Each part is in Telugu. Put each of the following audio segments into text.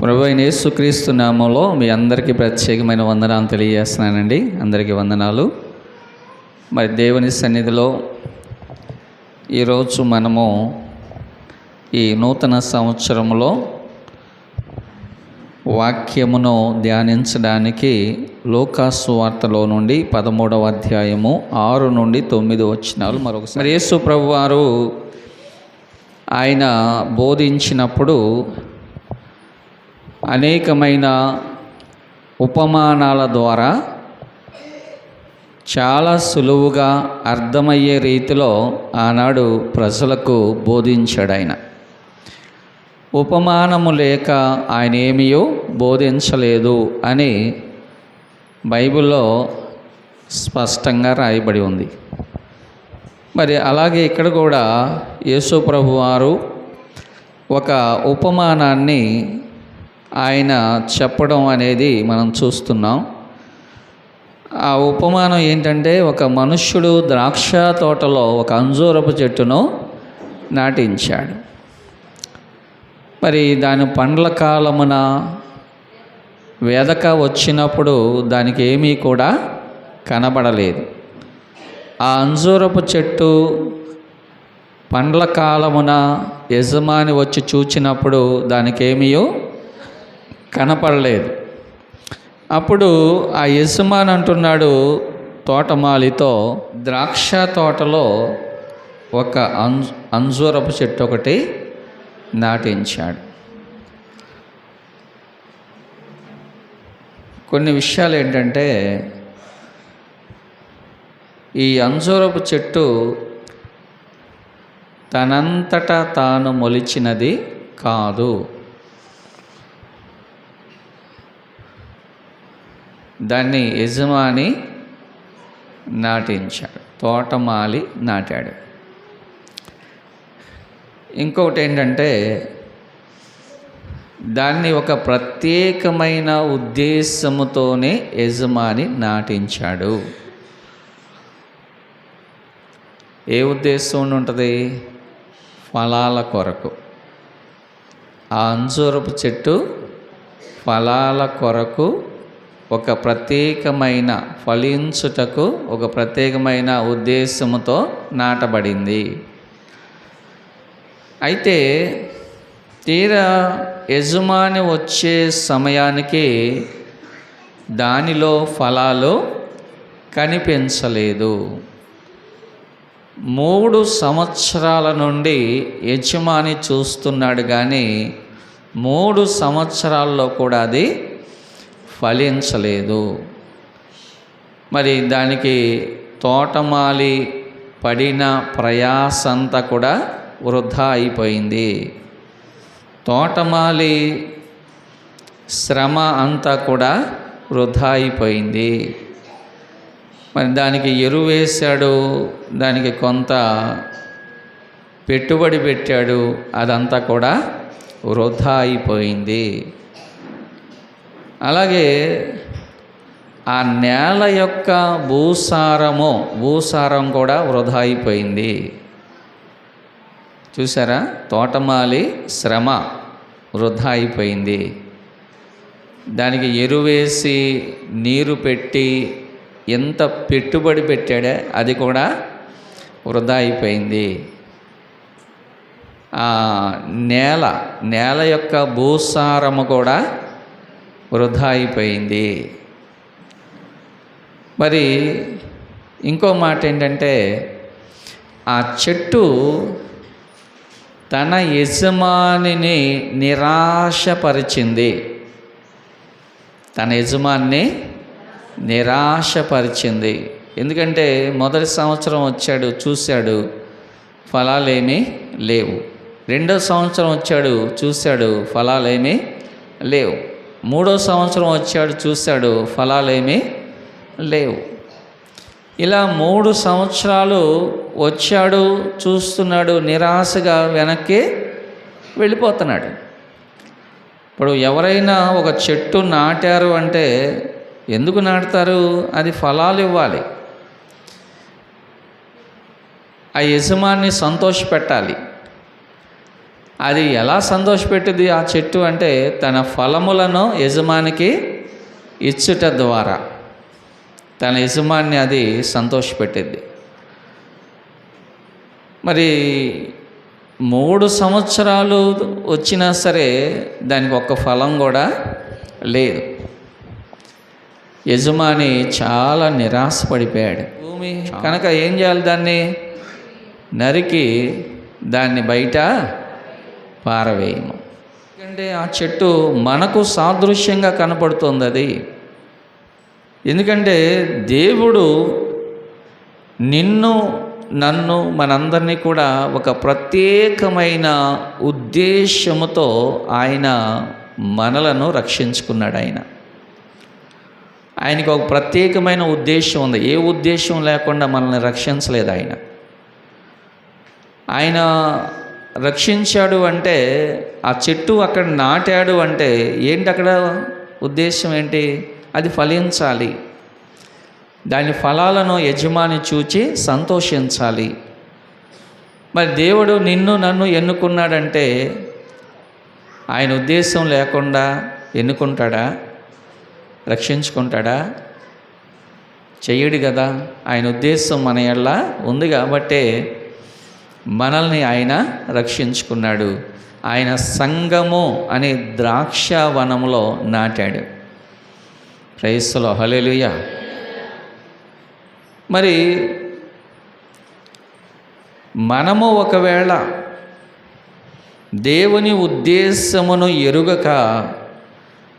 ప్రభువైన యేసుక్రీస్తు నామంలో మీ అందరికీ ప్రత్యేకమైన వందనాలు తెలియజేస్తున్నానండి. అందరికీ వందనాలు. మరి దేవుని సన్నిధిలో ఈరోజు మనము ఈ నూతన సంవత్సరంలో వాక్యమును ధ్యానించడానికి లూకాసు వార్తలో నుండి 13వ అధ్యాయము 6 నుండి 9 వచనాలు మరొకసారి. యేసు ప్రభువారు ఆయన బోధించినప్పుడు అనేకమైన ఉపమానాల ద్వారా చాలా సులువుగా అర్థమయ్యే రీతిలో ఆనాడు ప్రజలకు బోధించాడు. ఆయన ఉపమానము లేక ఆయన ఏమీయో బోధించలేదు అని బైబిల్లో స్పష్టంగా రాయబడి ఉంది. మరి అలాగే ఇక్కడ కూడా యేసు ప్రభువారు ఒక ఉపమానాన్ని ఆయన చెప్పడం అనేది మనం చూస్తున్నాం. ఆ ఉపమానం ఏంటంటే, ఒక మనుష్యుడు ద్రాక్ష తోటలో ఒక అంజూరపు చెట్టును నాటించాడు. మరి దాని పండ్ల కాలమున వేదక వచ్చినప్పుడు దానికి ఏమీ కూడా కనబడలేదు. ఆ అంజూరపు చెట్టు పండ్ల కాలమున యజమాని వచ్చి చూచినప్పుడు దానికి ఏమీయో కనపడలేదు. అప్పుడు ఆ యజమాని అంటున్నాడు తోటమాలితో, ద్రాక్ష తోటలో ఒక అంజూరపు చెట్టు ఒకటి నాటించాడు. కొన్ని విషయాలు ఏంటంటే, ఈ అంజూరపు చెట్టు తనంతటా తాను మొలిచినది కాదు. దాన్ని యజమాని నాటించాడు, తోటమాలి నాటాడు. ఇంకొకటి ఏంటంటే, దాన్ని ఒక ప్రత్యేకమైన ఉద్దేశముతోనే యజమాని నాటించాడు. ఏ ఉద్దేశం ఉంటుంది? ఫలాల కొరకు. ఆ అంజూరపు చెట్టు ఫలాల కొరకు, ఒక ప్రత్యేకమైన ఫలించుటకు ఒక ప్రత్యేకమైన ఉద్దేశముతో నాటబడింది. అయితే తీరా యజమాని వచ్చే సమయానికి దానిలో ఫలాలు కనిపించలేదు. 3 సంవత్సరాల నుండి యజమాని చూస్తున్నాడు, కానీ 3 సంవత్సరాల్లో కూడా అది ఫలించలేదు. మరి దానికి తోటమాలి పడిన ప్రయాసంతా కూడా వృధా అయిపోయింది. తోటమాలి శ్రమ అంతా కూడా వృధా అయిపోయింది. మరి దానికి ఎరువు వేశాడు, దానికి కొంత పెట్టుబడి పెట్టాడు, అదంతా కూడా వృధా అయిపోయింది. అలాగే ఆ నేల యొక్క భూసారం కూడా వృధా అయిపోయింది. చూసారా? తోటమాలి శ్రమ వృధా అయిపోయింది. దానికి ఎరువేసి నీరు పెట్టి ఎంత పెట్టుబడి పెట్టాడే అది కూడా వృధా అయిపోయింది. ఆ నేల యొక్క భూసారము కూడా వృధా అయిపోయింది. మరి ఇంకో మాట ఏంటంటే, ఆ చెట్టు తన యజమానిని నిరాశపరిచింది. తన యజమానిని నిరాశపరిచింది. ఎందుకంటే మొదటి సంవత్సరం వచ్చాడు, చూశాడు, ఫలాలేమీ లేవు. 2వ సంవత్సరం వచ్చాడు, చూశాడు, ఫలాలేమీ లేవు. 3వ సంవత్సరం వచ్చాడు, చూశాడు, ఫలాలేమీ లేవు. ఇలా 3 సంవత్సరాలు వచ్చాడు, చూస్తున్నాడు, నిరాశగా వెనక్కి వెళ్ళిపోతున్నాడు. ఇప్పుడు ఎవరైనా ఒక చెట్టు నాటారు అంటే ఎందుకు నాటుతారు? అది ఫలాలు ఇవ్వాలి, ఆ యజమాన్ని సంతోషపెట్టాలి. అది ఎలా సంతోషపెట్టింది ఆ చెట్టు అంటే తన ఫలములను యజమానికి ఇచ్చుట ద్వారా తన యజమాన్ని అది సంతోషపెట్టింది. మరి 3 సంవత్సరాలు వచ్చినా సరే దానికి ఒక్క ఫలం కూడా లేదు. యజమాని చాలా నిరాశపడిపోయాడు. భూమి కనుక ఏం చేయాలి, దాన్ని నరికి దాన్ని బయట పారవేయము. ఎందుకంటే ఆ చెట్టు మనకు సాదృశ్యంగా కనపడుతుంది అది. ఎందుకంటే దేవుడు నిన్ను నన్ను మనందరినీ కూడా ఒక ప్రత్యేకమైన ఉద్దేశముతో ఆయన మనలను రక్షించుకున్నాడు. ఆయనకి ఒక ప్రత్యేకమైన ఉద్దేశం ఉంది. ఏ ఉద్దేశం లేకుండా మనల్ని రక్షించలేదు ఆయన రక్షించాడు అంటే ఆ చెట్టు అక్కడ నాటాడు అంటే ఏంటి, అక్కడ ఉద్దేశం ఏంటి, అది ఫలించాలి. దాని ఫలాలను యజమాని చూచి సంతోషించాలి. మరి దేవుడు నిన్ను నన్ను ఎన్నుకున్నాడంటే ఆయన ఉద్దేశం లేకుండా ఎన్నుకుంటాడా, రక్షించుకుంటాడా? చెయ్యడు కదా. ఆయన ఉద్దేశం మన యెడల ఉంది కాబట్టే మనల్ని ఆయన రక్షించుకున్నాడు. ఆయన సంఘము అనే ద్రాక్షవనములో నాటాడు. ప్రైజ్ ది లార్డ్, హల్లెలూయా. మరి మనము ఒకవేళ దేవుని ఉద్దేశమును ఎరుగక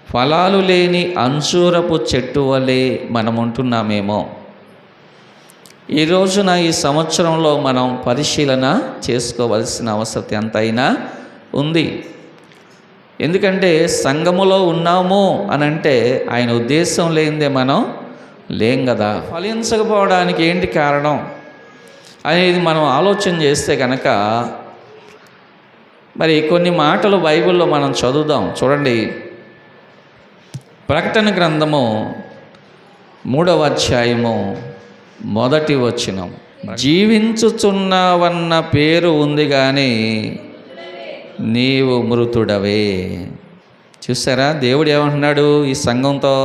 ఫలాలు లేని అంజూరపు చెట్టు వలె మనం ఉంటున్నామేమో. ఈ రోజున ఈ సంవత్సరంలో మనం పరిశీలన చేసుకోవలసిన అవసరం ఎంతైనా ఉంది. ఎందుకంటే సంఘములో ఉన్నాము అని అంటే ఆయన ఉద్దేశం లేనిదే మనం లేం కదా. ఫలించకపోవడానికి ఏంటి కారణం అనేది మనం ఆలోచన చేస్తే కనుక మరి కొన్ని మాటలు బైబిల్లో మనం చదువుదాం. చూడండి, ప్రకటన గ్రంథము 3వ అధ్యాయము 1వ వచనం. జీవించుచున్నావన్న పేరు ఉంది కానీ నీవు మృతుడవే. చూసారా దేవుడు ఏమంటున్నాడు ఈ సంఘంతో?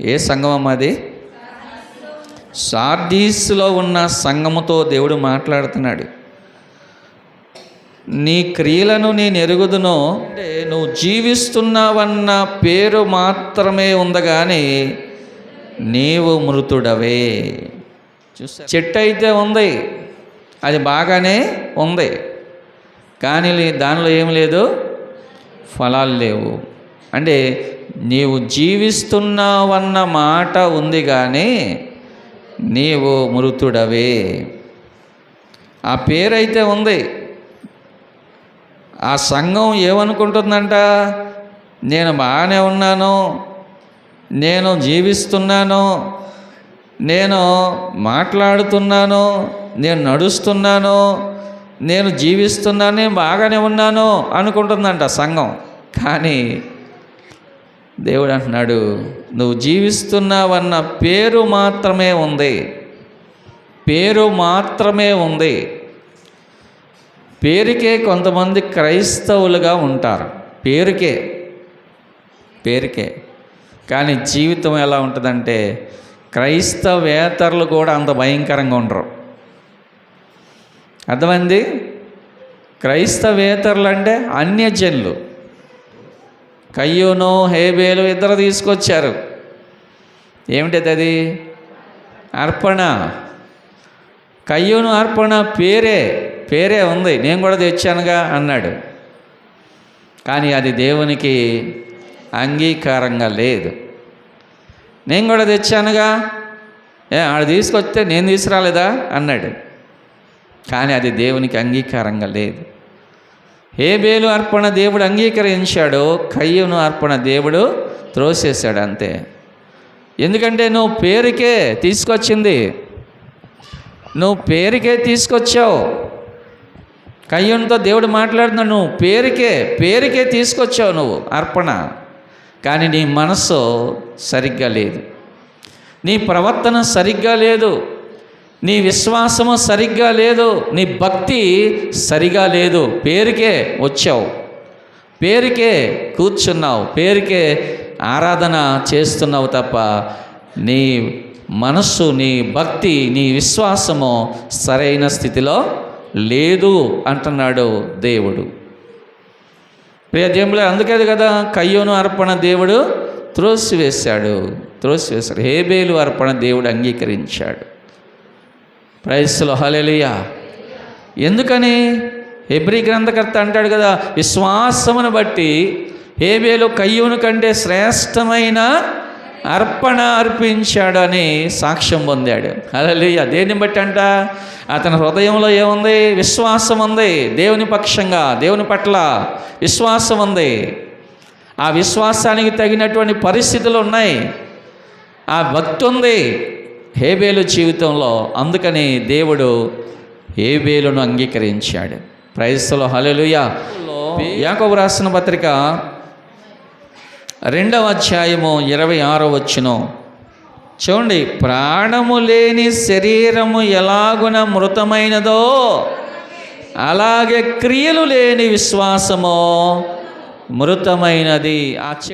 ఏ సంఘం అది? సార్దీస్లో ఉన్న సంఘముతో దేవుడు మాట్లాడుతున్నాడు. నీ క్రియలను నేను ఎరుగుదును అంటే నువ్వు జీవిస్తున్నావన్న పేరు మాత్రమే ఉంది కానీ నీవు మృతుడవే. చూసా, చెట్టు అయితే ఉంది, అది బాగానే ఉంది, కానీ దానిలో ఏం లేదు, ఫలాలు లేవు. అంటే నీవు జీవిస్తున్నావన్న మాట ఉంది కానీ నీవు మృతుడవే. ఆ పేరైతే ఉంది. ఆ సంఘం ఏమనుకుంటుందంట, నేను బాగానే ఉన్నాను, నేను జీవిస్తున్నాను, నేను మాట్లాడుతున్నాను, నేను నడుస్తున్నాను, నేను జీవిస్తున్నాను, నేను బాగానే ఉన్నాను అనుకుంటుందంట సంఘం. కానీ దేవుడు అంటున్నాడు నువ్వు జీవిస్తున్నావన్న పేరు మాత్రమే ఉంది, పేరు మాత్రమే ఉంది. పేరుకే కొంతమంది క్రైస్తవులుగా ఉంటారు, పేరుకే. కానీ జీవితం ఎలా ఉంటుందంటే క్రైస్తవేతరులు కూడా అంత భయంకరంగా ఉండరు. అర్థమైంది? క్రైస్తవేతరులు అంటే అన్యజనులు. కయ్యూను హేబేలు ఇద్దరు తీసుకొచ్చారు. ఏమిటది? అది అర్పణ. కయ్యూను అర్పణ పేరే ఉంది, నేను కూడా తెచ్చానుగా అన్నాడు. కానీ అది దేవునికి అంగీకారంగా లేదు. నేను కూడా తెచ్చానుగా, ఆడు తీసుకొస్తే నేను తీసుకురాలేదా అన్నాడు. కానీ అది దేవునికి అంగీకారంగా లేదు. హేబేలు అర్పణ దేవుడు అంగీకరించాడు, కయ్యూను అర్పణ దేవుడు త్రోసేశాడు అంతే. ఎందుకంటే నువ్వు పేరుకే తీసుకొచ్చింది, నువ్వు పేరుకే తీసుకొచ్చావు. కయ్యూనుతో దేవుడు మాట్లాడుతున్నాడు, నువ్వు పేరుకే తీసుకొచ్చావు నువ్వు అర్పణ. కానీ నీ మనస్సు సరిగ్గా లేదు, నీ ప్రవర్తన సరిగ్గా లేదు, నీ విశ్వాసము సరిగ్గా లేదు, నీ భక్తి సరిగా లేదు. పేరుకే వచ్చావు, పేరుకే కూర్చున్నావు, పేరుకే ఆరాధన చేస్తున్నావు తప్ప నీ మనస్సు, నీ భక్తి, నీ విశ్వాసము సరైన స్థితిలో లేదు అంటున్నాడు దేవుడు. ప్రియ దేవుడు, అందుకే కదా కయ్యోను అర్పణ దేవుడు త్రోసివేశాడు. హేబేలు అర్పణ దేవుడు అంగీకరించాడు. ప్రైజ్ ది లార్డ్, హల్లెలూయా. ఎందుకని? హెబ్రీ గ్రంథకర్త అంటాడు కదా, విశ్వాసమును బట్టి హేబేలు కయ్యూను కంటే శ్రేష్టమైన అర్పణ అర్పించాడు అని సాక్ష్యం పొందాడు. హల్లెలూయా. దేన్ని బట్టి అంట? అతని హృదయంలో ఏముంది? విశ్వాసం ఉంది. దేవుని పక్షంగా, దేవుని పట్ల విశ్వాసం ఉంది. ఆ విశ్వాసానికి తగినటువంటి పరిస్థితులు ఉన్నాయి. ఆ భక్తి ఉంది హేబేలు జీవితంలో. అందుకని దేవుడు హేబేలును అంగీకరించాడు. ప్రైజ్ ది లార్డ్, హల్లెలూయా. యాకోబు రాసిన పత్రిక 2వ అధ్యాయము 26వ వచనం చూడండి. ప్రాణము లేని శరీరము ఎలాగున మృతమైనదో అలాగే క్రియలు లేని విశ్వాసము మృతమైనది.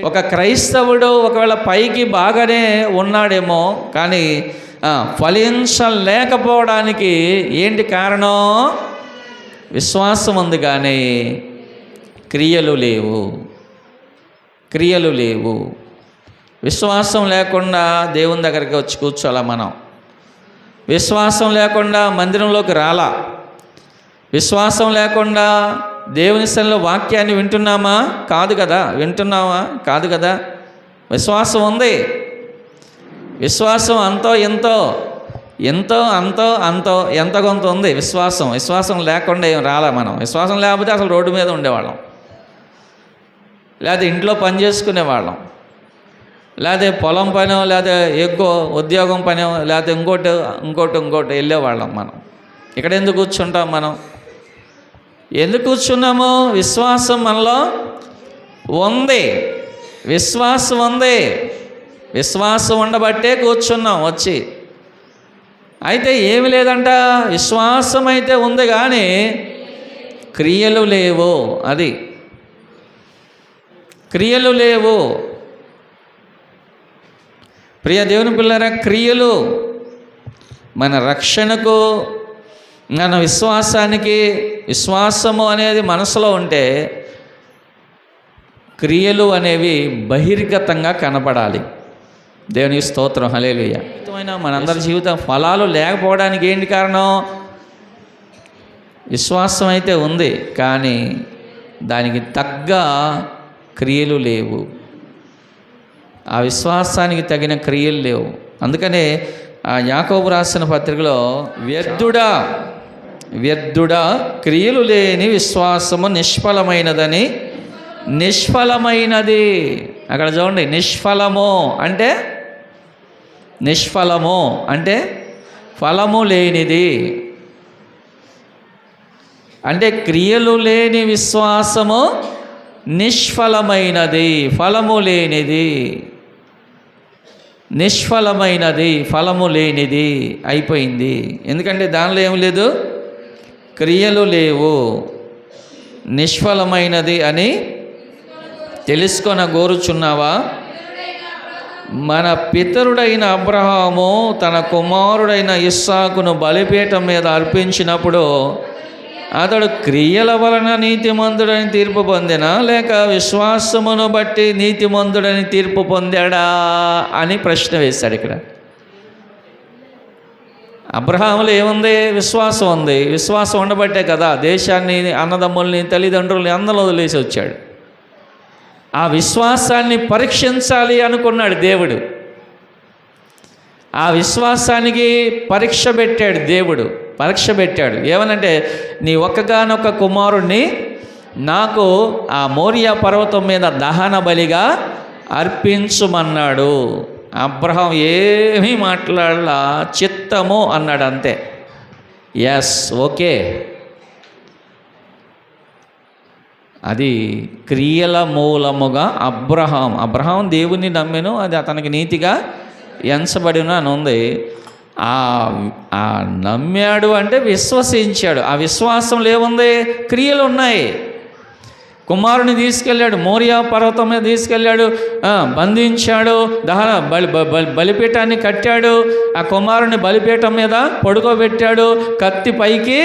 ఒక క్రైస్తవుడు ఒకవేళ పైకి బాగానే ఉన్నాడేమో, కానీ ఫలించలేకపోవడానికి ఏంటి కారణం? విశ్వాసం ఉంది కానీ క్రియలు లేవు. విశ్వాసం లేకుండా దేవుని దగ్గరికి వచ్చి కూర్చోాలా మనం. విశ్వాసం లేకుండా మందిరంలోకి రాలా. విశ్వాసం లేకుండా దేవుని సన్నిధిలో వాక్యాన్ని వింటున్నామా? కాదు కదా. వింటున్నామా? కాదు కదా. విశ్వాసం ఉంది. విశ్వాసం ఎంతో కొంత ఉంది విశ్వాసం లేకుండా ఏం రాలా మనం. విశ్వాసం లేకపోతే అసలు రోడ్డు మీద ఉండేవాళ్ళం, లేదా ఇంట్లో పని చేసుకునేవాళ్ళం, లేదా పొలం పనో, లేదా ఉద్యోగం పనో, లేదా ఇంకోటి వెళ్ళేవాళ్ళం మనం. ఇక్కడ ఎందుకు కూర్చుంటాం మనం? ఎందుకు కూర్చున్నాము? విశ్వాసం మనలో ఉంది. విశ్వాసం ఉండబట్టే కూర్చున్నాం వచ్చి. అయితే ఏమి లేదంట, విశ్వాసం అయితే ఉంది కానీ క్రియలు లేవు. అది క్రియలు లేవు. ప్రియ దేవుని పిల్లరా, క్రియలు మన రక్షణకు, మన విశ్వాసము అనేది మనసులో ఉంటే క్రియలు అనేవి బహిర్గతంగా కనపడాలి. దేవునికి స్తోత్రం, హల్లెలూయా. మనందరి జీవితం ఫలాలు లేకపోవడానికి ఏంటి కారణం? విశ్వాసం అయితే ఉంది కానీ దానికి తగ్గ క్రియలు లేవు. ఆ విశ్వాసానికి తగిన క్రియలు లేవు. అందుకనే ఆ యాకోబు రాసిన పత్రికలో వ్యర్థుడా క్రియలు లేని విశ్వాసము నిష్ఫలమైనది. అక్కడ చూడండి, నిష్ఫలము అంటే ఫలము లేనిది. అంటే క్రియలు లేని విశ్వాసము నిష్ఫలమైనది, ఫలము లేనిది అయిపోయింది. ఎందుకంటే దానిలో ఏమి లేదు, క్రియలు లేవు. నిష్ఫలమైనది అని తెలుసుకొన గోరుచున్నావా? మన పితరుడైన అబ్రహాము తన కుమారుడైన ఇస్సాకును బలిపీఠం మీద అర్పించినప్పుడు అతడు క్రియల వలన నీతిమంతుడని తీర్పు పొందినా, లేక విశ్వాసమును బట్టి నీతిమంతుడని తీర్పు పొందాడా అని ప్రశ్న వేశాడు. ఇక్కడ అబ్రహాములో ఏముంది? విశ్వాసం ఉంది. విశ్వాసం ఉండబట్టే కదా దేశాన్ని, అన్నదమ్ముల్ని, తల్లిదండ్రుల్ని అందరూ వదిలేసి వచ్చాడు. ఆ విశ్వాసాన్ని పరీక్షించాలి అనుకున్నాడు దేవుడు. ఆ విశ్వాసానికి పరీక్ష పెట్టాడు. ఏమనంటే, నీ ఒక్కగానొక్క కుమారుణ్ణి నాకు ఆ మోరియా పర్వతం మీద దహన బలిగా అర్పించుమన్నాడు. అబ్రహాం ఏమీ మాట్లాడలా, చిత్తము అన్నాడు అంతే. Yes, okay. అది క్రియల మూలముగా అబ్రహాం దేవుని నమ్మెను, అది అతనికి నీతిగా ఎంచబడిన అని ఉంది. ఆ నమ్మాడు అంటే విశ్వసించాడు. ఆ విశ్వాసంలో ఏముంది? క్రియలు ఉన్నాయి. కుమారుని తీసుకెళ్ళాడు, మోరియా పర్వతం మీద తీసుకెళ్ళాడు, బంధించాడు, బలిపీఠాన్ని కట్టాడు, ఆ కుమారుని బలిపీఠం మీద పడుకోబెట్టాడు, కత్తి పైకి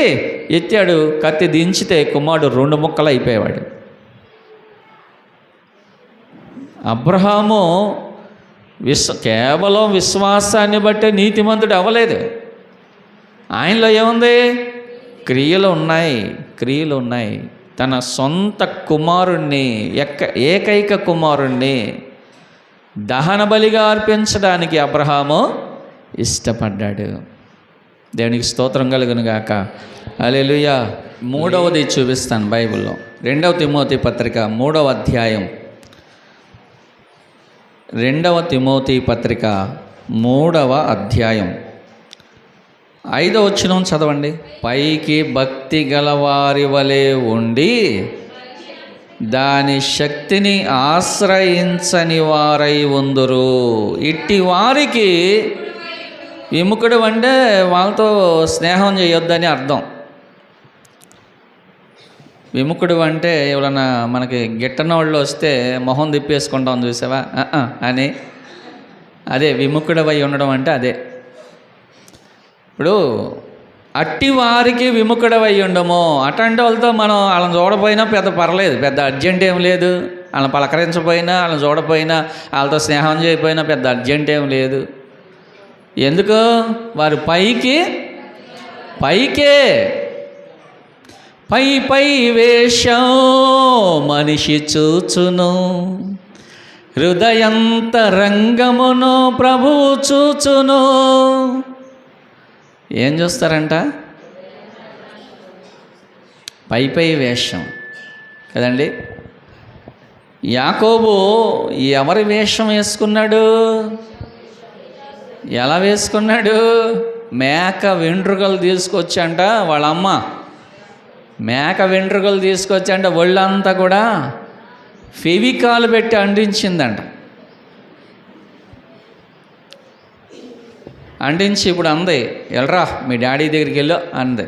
ఎత్తాడు, కత్తి దించితే కుమారుడు 2 ముక్కలు అయిపోయేవాడు. అబ్రహాము కేవలం విశ్వాసాన్ని బట్టే నీతిమంతుడు అవ్వలేదు. ఆయనలో ఏముంది? క్రియలు ఉన్నాయి. తన సొంత కుమారుణ్ణి, ఏకైక కుమారుణ్ణి దహన బలిగా అర్పించడానికి అబ్రహాము ఇష్టపడ్డాడు. దేవునికి స్తోత్రం కలుగును గాక. హల్లెలూయా. 3వది చూపిస్తాను బైబిల్లో. 2వ తిమోతి పత్రిక 3వ అధ్యాయం. 2వ తిమోతి పత్రిక 3వ అధ్యాయం 5వ వచనం చదవండి. పైకి భక్తి గలవారి వలె ఉండి దాని శక్తిని ఆశ్రయించని వారై ఉందురు. ఇట్టి వారికి విముఖుడు అంటే వాళ్ళతో స్నేహం చేయొద్దని అర్థం. విముఖుడు అంటే ఎవరన్నా మనకి గిట్టన వాళ్ళు వస్తే మొహం తిప్పేసుకుంటాం చూసావా అని, అదే విముఖుడవై ఉండడం అంటే అదే. ఇప్పుడు అట్టి వారికి విముఖుడవై ఉండము. అట్లాంటి వాళ్ళతో మనం వాళ్ళని చూడపోయినా పెద్ద పర్లేదు, పెద్ద అర్జెంట్ ఏం లేదు. వాళ్ళని పలకరించపోయినా, వాళ్ళని చూడపోయినా, వాళ్ళతో స్నేహం చేయకపోయినా పెద్ద అర్జెంట్ ఏం లేదు. ఎందుకు? వారు పైకే పై వేషం మనిషి చూచును, హృదయంతరంగమును ప్రభువు చూచును. ఏం చూస్తారంట? పై వేషం కదండి. యాకోబు ఎవరి వేషం వేసుకున్నాడు? ఎలా వేసుకున్నాడు? మేక వెంట్రుకలు తీసుకొచ్చంట వాళ్ళ అమ్మ, మేక వెంట్రుకలు తీసుకొచ్చంట ఒళ్ళంతా కూడా ఫెవికాల్ పెట్టి అంటించిందంట. అంటించి ఇప్పుడు అంది, వెళ్ళరా మీ డాడీ దగ్గరికి వెళ్ళు అంది.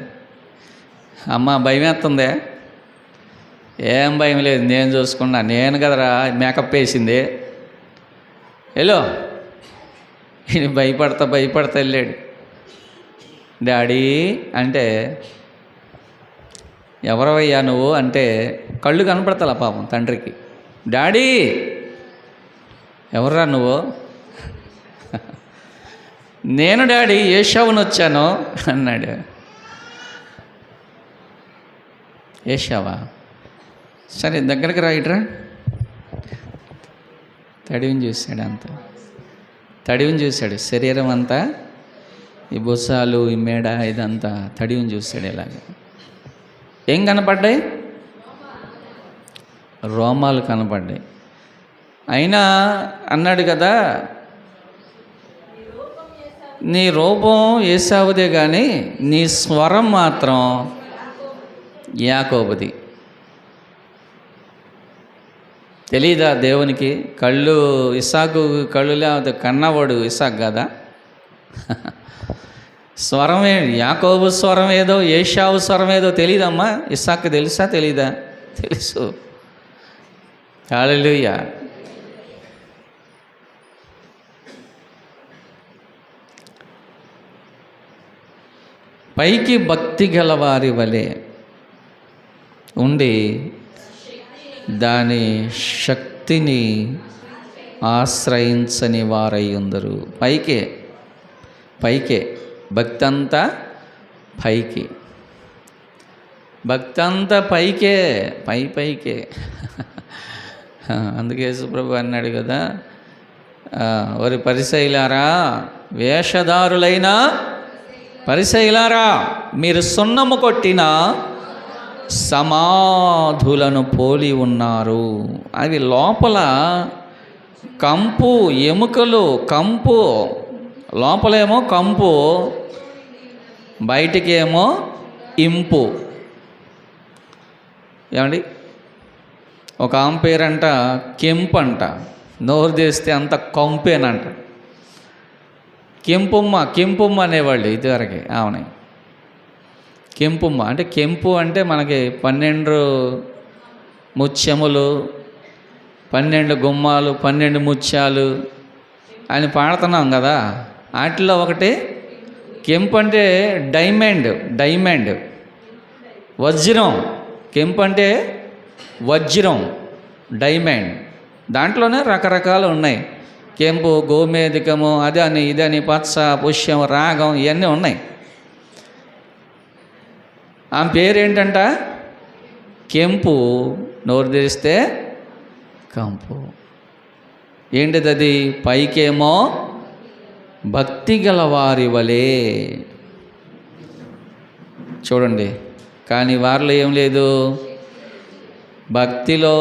అమ్మ భయం వేస్తుందే? ఏం భయం లేదు, నేను చూసుకున్నా, నేను కదరా మేకప్ వేసింది, వెళ్ళు. ఈయన భయపడతా వెళ్ళాడు. డాడీ అంటే, ఎవరవయ్యా నువ్వు అంటే కళ్ళు కనపడతా పాపం తండ్రికి. డాడీ ఎవర్రా నువ్వు? నేను డాడీ ఏషావుని వచ్చాను అన్నాడు. ఏషావా? సరే దగ్గరికి రాయిట్రా. తడివిని చూశాడు, తడివిని చూశాడు, శరీరం అంతా ఈ బుసాలు ఈ మేడ ఇదంతా తడివిని చూశాడు. ఇలాగ ఏం కనపడ్డాయి? రోమాలు కనపడ్డాయి. అయినా అన్నాడు కదా, నీ రూపం ఏసావుదే కానీ నీ స్వరం మాత్రం యాకోబుది. తెలీదా దేవునికి? కళ్ళు ఇస్సాకు కళ్ళు లేకపోతే కన్నవాడు ఇస్సాకు కదా. స్వరం యాకోబు స్వరం ఏదో, ఏషావు స్వరం ఏదో తెలీదమ్మా. ఇస్సాకు తెలుసా? తెలీదా? తెలుసు. హల్లెలూయా. పైకి భక్తి గలవారి వలె ఉండి దాని శక్తిని ఆశ్రయించని వారై ఉందరు. పైకే భక్తి అంతా పైకి, భక్తి అంతా పైకే. అందుకే యేసుప్రభు అన్నాడు కదా, వారి పరిసయ్యులారా, వేషధారులైన పరిసయ్యులారా, మీరు సున్నము కొట్టిన సమాధులను పోలి ఉన్నారు. అవి లోపల కంపు, ఎముకలు కంపు, లోపలేమో కంపు, బయటికేమో ఇంపు. ఏమండి, ఒక ఆమె పేరంట కెంపు అంట, నోరు తెస్తే అంత కంపేనంట. కెంపుమ్మ అనేవాళ్ళు ఇదివరకు. అవును, కెంపుమ్మ అంటే కెంపు అంటే మనకి 12 ముత్యములు, 12 గుమ్మాలు, 12 ముత్యాలు అని పాడుతున్నాం కదా. వాటిలో ఒకటి కెంపు అంటే డైమండ్ వజ్రం. కెంపు అంటే వజ్రం, డైమండ్. దాంట్లోనే రకరకాలు ఉన్నాయి. కెంపు, గోమేధికము, అదని ఇదని, పచ్చ, పుష్యం, రాగం, ఇవన్నీ ఉన్నాయి. ఆమె పేరేంటంట? కెంపు. నోరు తెరిస్తే కంపు. ఏంటిది అది? పైకేమో భక్తి గల వారి వలె. చూడండి, కానీ వారిలో ఏం లేదు. భక్తిలో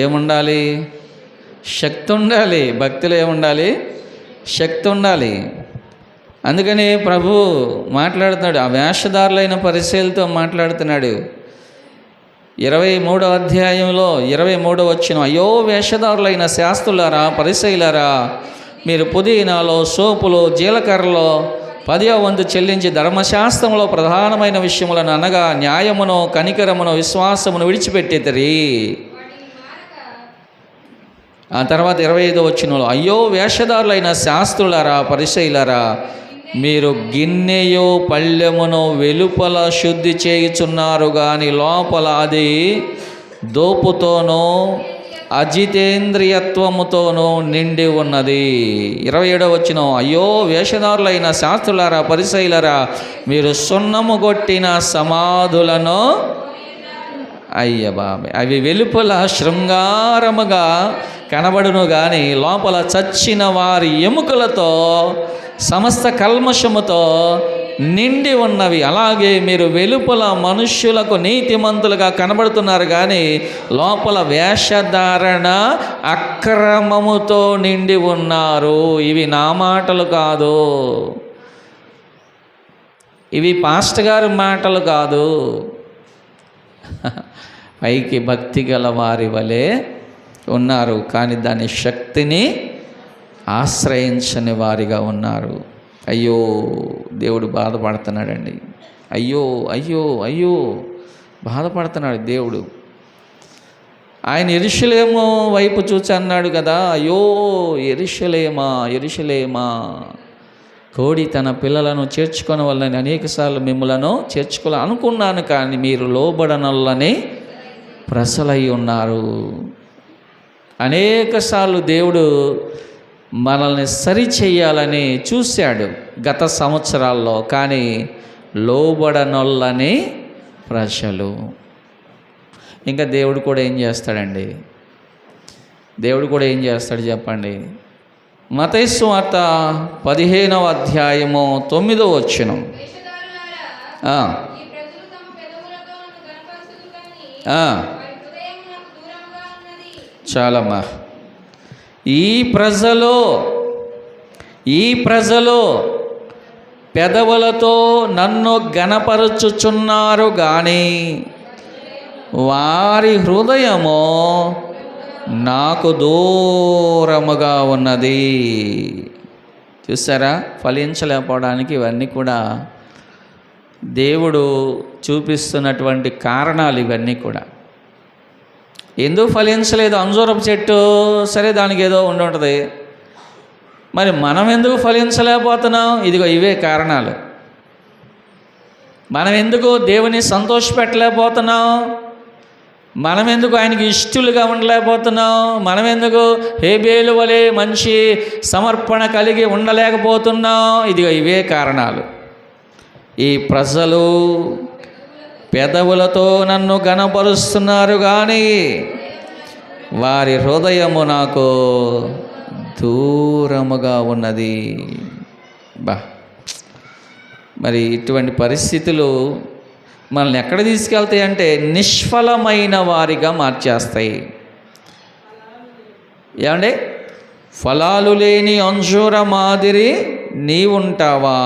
ఏముండాలి? శక్తి ఉండాలి. భక్తిలో ఏముండాలి? శక్తి ఉండాలి. అందుకని ప్రభు మాట్లాడుతున్నాడు, ఆ వేషధారులైన పరిసయ్యులతో మాట్లాడుతున్నాడు. 23వ అధ్యాయంలో 23వ వచనం, అయ్యో వేషధారులైన శాస్త్రులారా, పరిసయ్యులారా, మీరు పుదీనాలో, సోపులో, జీలకర్రలో 10వ వంతు చెల్లించి ధర్మశాస్త్రంలో ప్రధానమైన విషయములను అనగా న్యాయమును, కనికరమును, విశ్వాసమును విడిచిపెట్టేతరి. ఆ తర్వాత 25వ వచనంలో, అయ్యో వేషధారులైన శాస్త్రులారా, పరిసయ్యులారా, మీరు గిన్నెయో పళ్ళెమునో వెలుపల శుద్ధి చేయుచున్నారు కానీ లోపల అది దోపుతోనో అజితేంద్రియత్వముతోనూ నిండి ఉన్నది. 27వ వచనం, అయ్యో వేషధారులైన శాస్త్రులారా, పరిసయ్యులారా, మీరు సున్నము కొట్టిన సమాధులను, అయ్య బాబాయ్, అవి వెలుపల శృంగారముగా కనబడును కానీ లోపల చచ్చిన వారి ఎముకలతో సమస్త కల్మషముతో నిండి ఉన్నవి. అలాగే మీరు వెలుపల మనుష్యులకు నీతిమంతులుగా కనబడుతున్నారు కానీ లోపల వేషధారణ అక్రమముతో నిండి ఉన్నారు. ఇవి నా మాటలు కాదు, ఇవి పాస్టర్ గారి మాటలు కాదు. పైకి భక్తి గల వారి వలె ఉన్నారు కానీ దాని శక్తిని ఆశ్రయించని వారిగా ఉన్నారు. అయ్యో, దేవుడు బాధపడుతున్నాడండి. అయ్యో అయ్యో అయ్యో బాధపడుతున్నాడు దేవుడు. ఆయన యెరూషలేము వైపు చూచి అన్నాడు కదా, అయ్యో యెరూషలేమా యెరూషలేమా, కోడి తన పిల్లలను చేర్చుకొని వాళ్ళని అనేకసార్లు మిమ్మలను చేర్చుకోవాలి అనుకున్నాను కానీ మీరు లోబడనల్లని ప్రసలై ఉన్నారు. అనేకసార్లు దేవుడు మనల్ని సరిచేయాలని చూశాడు గత సంవత్సరాల్లో, కానీ లోబడనొల్లని ప్రజలు. ఇంకా దేవుడు కూడా ఏం చేస్తాడండి? దేవుడు కూడా ఏం చేస్తాడు చెప్పండి? మత్తయి సువార్త 15వ అధ్యాయము 9వ వచనం, చాలమ్మా. ఈ ప్రజలు పెదవులతో నన్ను ఘనపరచుచున్నారు కానీ వారి హృదయము నాకు దూరముగా ఉన్నది. చూసారా, ఫలించలేకపోవడానికి ఇవన్నీ కూడా దేవుడు చూపిస్తున్నటువంటి కారణాలు. ఇవన్నీ కూడా ఎందుకు ఫలించలేదు? అంజూరపు చెట్టు సరే, దానికి ఏదో ఉండి ఉంటుంది. మరి మనం ఎందుకు ఫలించలేకపోతున్నాం? ఇదిగో ఇవే కారణాలు. మనం ఎందుకు దేవుని సంతోషపెట్టలేకపోతున్నాం? మనం ఎందుకు ఆయనకి ఇష్టలుగా ఉండలేకపోతున్నాం? మనం ఎందుకు హేబేలు వలె మంచి సమర్పణ కలిగి ఉండలేకపోతున్నాం? ఇదిగో ఇవే కారణాలు. ఈ ప్రజలు పెదవులతో నన్ను ఘనపరుస్తున్నారు కానీ వారి హృదయము నాకు దూరముగా ఉన్నది. మరి ఇటువంటి పరిస్థితులు మనల్ని ఎక్కడ తీసుకెళ్తాయి అంటే నిష్ఫలమైన వారిగా మార్చేస్తాయి. ఏమండి, ఫలాలు లేని అంజూర మాదిరి నీవుంటావా?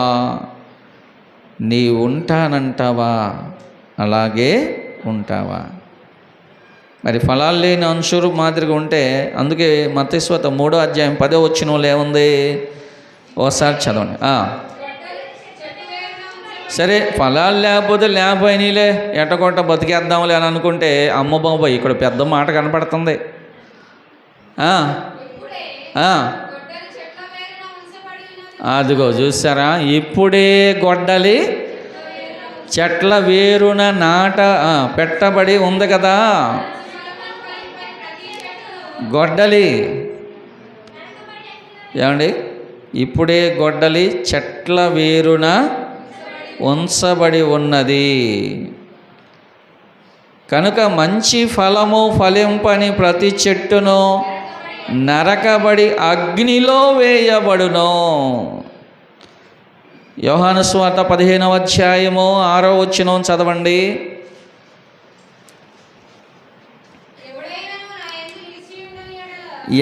ఉంటానంటావా? అలాగే ఉంటావా? మరి ఫలాలు లేని అంజూరు మాదిరిగా ఉంటే, అందుకే మత్తయి సువార్త 3వ అధ్యాయం 10వ వచనంలో ఏముంది? ఓసారి చదవండి. సరే, ఫలాలు లేకపోతే లేకపోయినాయిలే, ఎట్టకొట్ట బతికేద్దాంలే అని అనుకుంటే, అమ్మ బాబాయ్ ఇక్కడ పెద్ద మాట కనపడుతుంది. అదిగో చూసారా, ఇప్పుడే గొడ్డలి చెట్ల వేరున పెట్టబడి ఉంది కదా. గొడ్డలి ఏమండి, ఇప్పుడే గొడ్డలి చెట్ల వేరున ఉంచబడి ఉన్నది కనుక మంచి ఫలము ఫలింపని ప్రతి చెట్టును నరకబడి అగ్నిలో వేయబడును. యోహాను సువార్త 15వ అధ్యాయము 6వ వచనం చదవండి.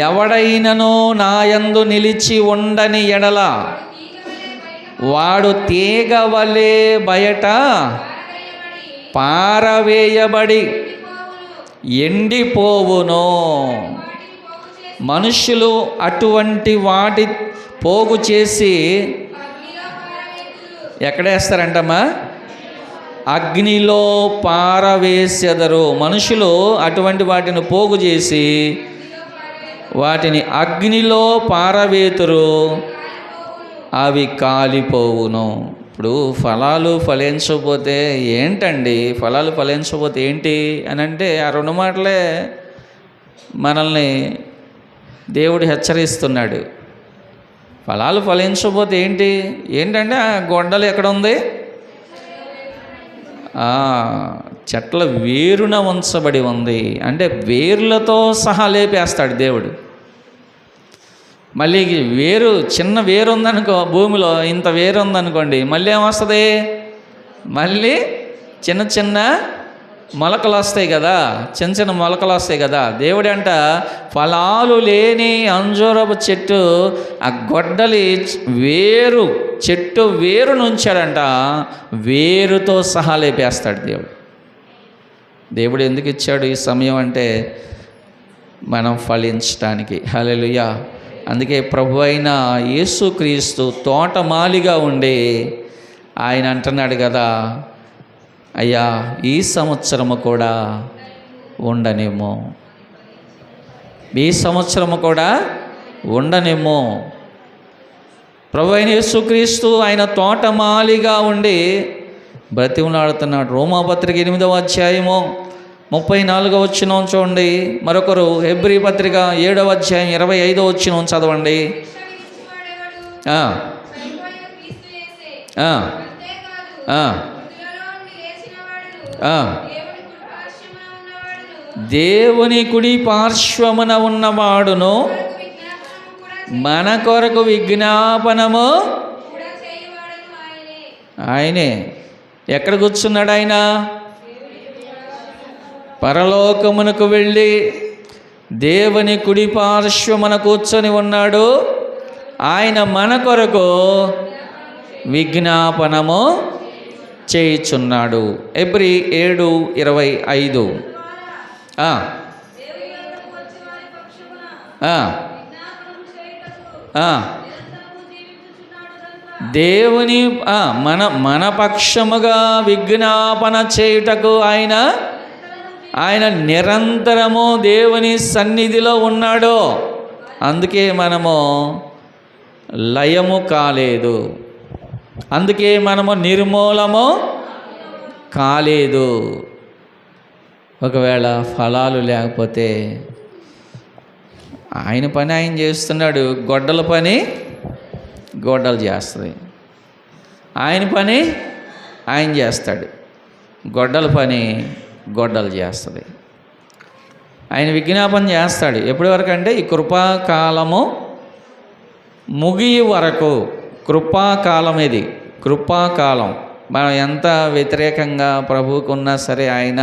ఎవడైనను నా యందు నిలిచి ఉండని ఎడల వాడు తీగ వలె బయట పారవేయబడి ఎండిపోవును. మనుషులు అటువంటి వాటి పోగు చేసి ఎక్కడేస్తారంటమ్మా? అగ్నిలో పారవేసెదరు. మనుషులు అటువంటి వాటిని పోగు చేసి వాటిని అగ్నిలో పారవేతురు, అవి కాలిపోవును. ఇప్పుడు ఫలాలు ఫలించకపోతే ఏంటండి? ఫలాలు ఫలించకపోతే ఏంటి అని అంటే ఆ రెండు మాటలే మనల్ని దేవుడు హెచ్చరిస్తున్నాడు. ఫలాలు ఫలించకపోతే ఏంటంటే ఆ గొడ్డలు ఎక్కడ ఉంది? చెట్ల వేరున ఉంచబడి ఉంది. అంటే వేర్లతో సహా లేపేస్తాడు దేవుడు. మళ్ళీ చిన్న వేరు ఉందనుకో, భూమిలో ఇంత వేరు ఉందనుకోండి, మళ్ళీ ఏమొస్తుంది? మళ్ళీ చిన్న చిన్న మొలకలు వస్తాయి కదా, చిన్న మొలకలు వస్తాయి కదా. దేవుడంట ఫలాలు లేని అంజూరపు చెట్టు ఆ గొడ్డలి చెట్టు వేరు నుంచాడంట, వేరుతో సహా లేపేస్తాడు దేవుడు. దేవుడు ఎందుకు ఇచ్చాడు ఈ సమయం అంటే మనం ఫలించటానికి. హల్లెలూయా. అందుకే ప్రభు అయిన యేసుక్రీస్తు తోటమాలిగా ఉండి ఆయన అంటున్నాడు కదా, అయ్యా ఈ సంవత్సరము కూడా ఉండనేమో, ఈ సంవత్సరము కూడా ఉండనేమో. ప్రభు అయిన యేసుక్రీస్తు ఆయన తోటమాలిగా ఉండి బ్రతిమలాడుతున్నాడు. రోమాపత్రిక 8వ అధ్యాయము 34వ వచనం చూడండి. మరొకరు హెబ్రీ పత్రిక 7వ అధ్యాయం 25వ వచనం చదవండి. దేవుని కుడి పార్శ్వమున ఉన్నవాడును మన కొరకు విజ్ఞాపనము ఆయనే. ఎక్కడ కూర్చున్నాడు ఆయన? పరలోకమునకు వెళ్ళి దేవుని కుడి పార్శ్వమున కూర్చొని ఉన్నాడు. ఆయన మన కొరకు విజ్ఞాపనము చేయుచున్నాడు. హెబ్రీ 7:25. దేవుని మన పక్షముగా విజ్ఞాపన చేయుటకు ఆయన నిరంతరము దేవుని సన్నిధిలో ఉన్నాడు. అందుకే మనము లయము కాలేదు, అందుకే మనము నిర్మూలము కాలేదు. ఒకవేళ ఫలాలు లేకపోతే ఆయన పని ఆయన చేస్తున్నాడు, గొడ్డల పని గొడ్డలు చేస్తుంది. ఆయన పని ఆయన చేస్తాడు, గొడ్డల పని గొడ్డలు చేస్తుంది. ఆయన విజ్ఞాపన చేస్తాడు. ఎప్పటి వరకు అంటే ఈ కృపాకాలము ముగియ వరకు. కృపాకాలం ఇది, కృపాకాలం. మనం ఎంత వ్యతిరేకంగా ప్రభువుకు ఉన్నా సరే ఆయన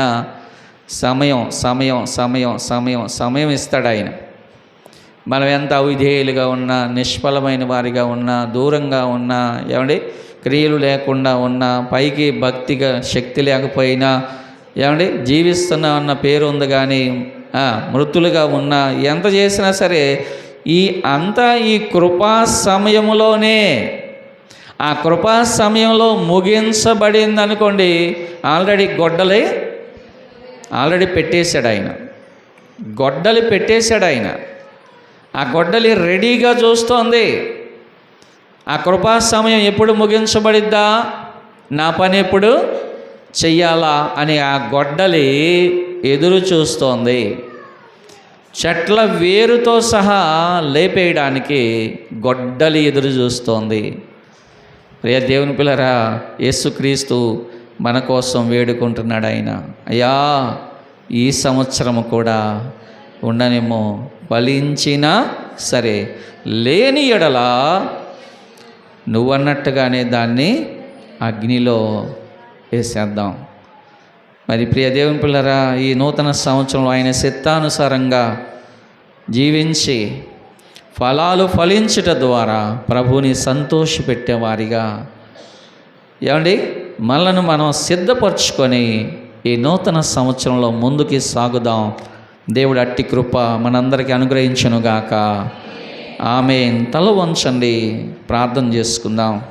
సమయం సమయం సమయం సమయం సమయం ఇస్తాడు ఆయన. మనం ఎంత అవిధేయులుగా ఉన్నా, నిష్ఫలమైన వారిగా ఉన్నా, దూరంగా ఉన్నా, ఏమండి క్రియలు లేకుండా ఉన్నా, పైకి భక్తిగా శక్తి లేకపోయినా, ఏమండి జీవిస్తున్నా అన్న పేరు ఉంది కానీ మృతులుగా ఉన్నా, ఎంత చేసినా సరే ఈ కృపా సమయంలోనే, ఆ కృపా సమయంలో ముగించబడింది అనుకోండి, ఆల్రెడీ పెట్టేశాడు ఆయన. గొడ్డలి పెట్టేశాడు ఆయన. ఆ గొడ్డలి రెడీగా చూస్తోంది. ఆ కృపా సమయం ఎప్పుడు ముగించబడిద్దా, నా పని ఎప్పుడు చెయ్యాలా అని ఆ గొడ్డలి ఎదురు చూస్తోంది. చెట్ల వేరుతో సహా లేపేయడానికి గొడ్డలి ఎదురు చూస్తోంది. ప్రియ దేవుని పిల్లరా, యేసుక్రీస్తు మన కోసం వేడుకుంటున్నాడు. ఆయన, అయ్యా ఈ సంవత్సరము కూడా ఉండనేమో, ఫలించినా సరే, లేని ఎడల నువ్వన్నట్టుగానే దాన్ని అగ్నిలో వేసేద్దాం. మరి ప్రియ దేవుని పిల్లరా, ఈ నూతన సంవత్సరంలో ఆయన చిత్తానుసారంగా జీవించి ఫలాలు ఫలించుట ద్వారా ప్రభువుని సంతోషపెట్టేవారిగా ఏమండి మనలను మనం సిద్ధపరచుకొని ఈ నూతన సంవత్సరంలో ముందుకి సాగుదాం. దేవుడు అట్టి కృప మనందరికీ అనుగ్రహించునుగాక. ఆమేన్. తల వంచండి, ప్రార్థన చేసుకుందాం.